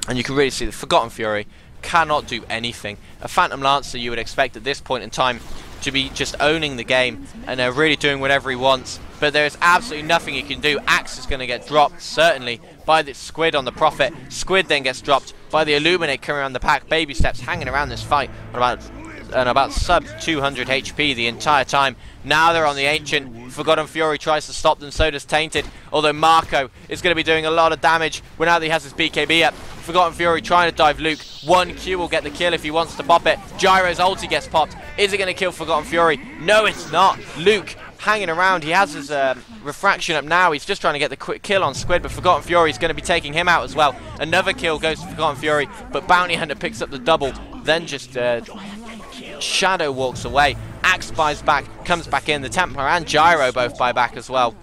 And you can really see the Forgotten Fury cannot do anything. A Phantom Lancer you would expect at this point in time to be just owning the game and really doing whatever he wants, but there is absolutely nothing he can do. Axe is going to get dropped certainly by the Squid on the Prophet. Squid then gets dropped by the Illuminate coming around the pack. Baby Steps hanging around this fight on about sub 200 HP the entire time. Now they're on the Ancient. Forgotten Fury tries to stop them, so does Tainted, although Marco is going to be doing a lot of damage when now that he has his BKB up. Forgotten Fury trying to dive Luke. 1Q will get the kill if he wants to pop it. Gyro's ulti gets popped. Is it going to kill Forgotten Fury? No, it's not. Luke hanging around. He has his refraction up now. He's just trying to get the quick kill on Squid, but Forgotten Fury is going to be taking him out as well. Another kill goes to Forgotten Fury, but Bounty Hunter picks up the double, then just Shadow walks away. Axe buys back, comes back in. The Templar and Gyro both buy back as well.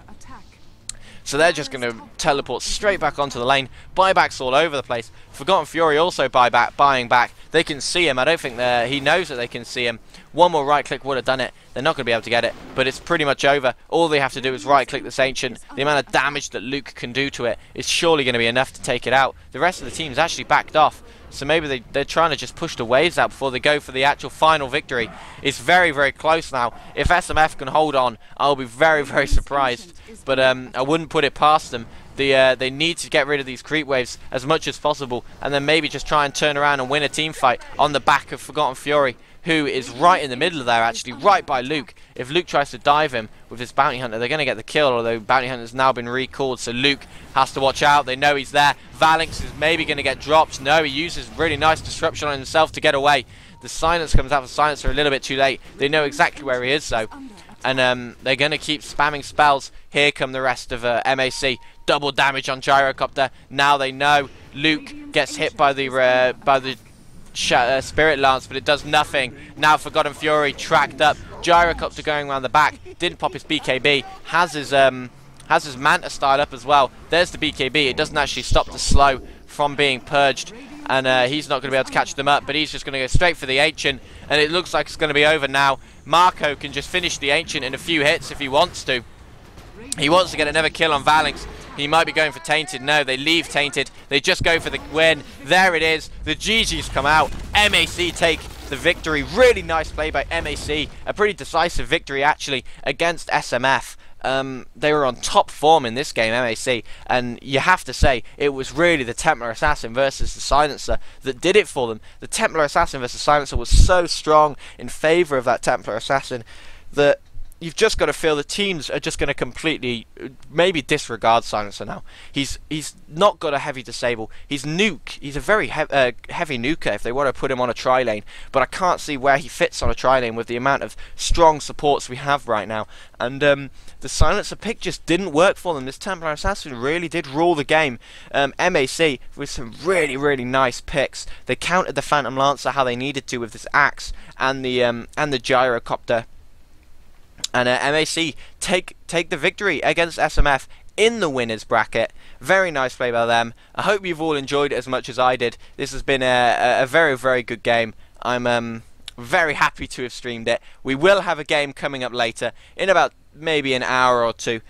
So they're just going to teleport straight back onto the lane. Buybacks all over the place. Forgotten Fury also buying back. They can see him. I don't think he knows that they can see him. One more right click would have done it. They're not going to be able to get it, but it's pretty much over. All they have to do is right click this Ancient. The amount of damage that Luke can do to it is surely going to be enough to take it out. The rest of the team's actually backed off. So maybe they're trying to just push the waves out before they go for the actual final victory. It's very, very close now. If SMF can hold on, I'll be very, very surprised. But I wouldn't put it past them. They need to get rid of these creep waves as much as possible, and then maybe just try and turn around and win a team fight on the back of Forgotten Fury, who is right in the middle of there, actually, right by Luke. If Luke tries to dive him with his Bounty Hunter, they're going to get the kill, although Bounty Hunter's now been recalled, so Luke has to watch out. They know he's there. Valinx is maybe going to get dropped. No, he uses really nice disruption on himself to get away. The silence comes out for Silencer a little bit too late. They know exactly where he is, though. And they're going to keep spamming spells. Here come the rest of MAC. Double damage on Gyrocopter. Now they know. Luke gets hit by the Spirit Lance, but it does nothing. Now Forgotten Fury tracked up. Gyrocopter going around the back. Didn't pop his BKB. Has his Manta style up as well. There's the BKB. It doesn't actually stop the slow from being purged. And he's not going to be able to catch them up, but he's just going to go straight for the Ancient. And it looks like it's going to be over now. Marco can just finish the Ancient in a few hits if he wants to. He wants to get another kill on Valinx. He might be going for Tainted. No, they leave Tainted. They just go for the win. There it is. The GG's come out. MAC take the victory. Really nice play by MAC. A pretty decisive victory, actually, against SMF. They were on top form in this game, MAC, and you have to say it was really the Templar Assassin versus the Silencer that did it for them. The Templar Assassin versus Silencer was so strong in favour of that Templar Assassin that you've just got to feel the teams are just going to completely maybe disregard Silencer now. He's not got a heavy disable. He's nuke. He's a very heavy nuker if they want to put him on a tri-lane. But I can't see where he fits on a tri-lane with the amount of strong supports we have right now. And the Silencer pick just didn't work for them. This Templar Assassin really did rule the game. MAC with some really nice picks. They countered the Phantom Lancer how they needed to with this axe and the gyrocopter. And MAC take the victory against SMF in the winners bracket. Very nice play by them. I hope you've all enjoyed it as much as I did. This has been a very good game. I'm very happy to have streamed it. We will have a game coming up later in about maybe an hour or two.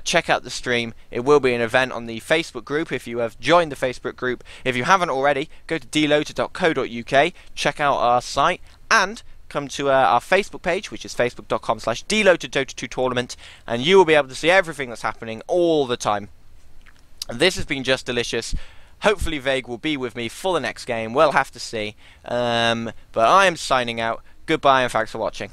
Check out the stream. It will be an event on the Facebook group if you have joined the Facebook group. If you haven't already, go to DelotA.co.uk, check out our site, and come to our Facebook page, which is facebook.com/DelotA Dota 2 Tournament, and you will be able to see everything that's happening all the time. This has been just delicious. Hopefully Vague will be with me for the next game. We'll have to see. But I am signing out. Goodbye and thanks for watching.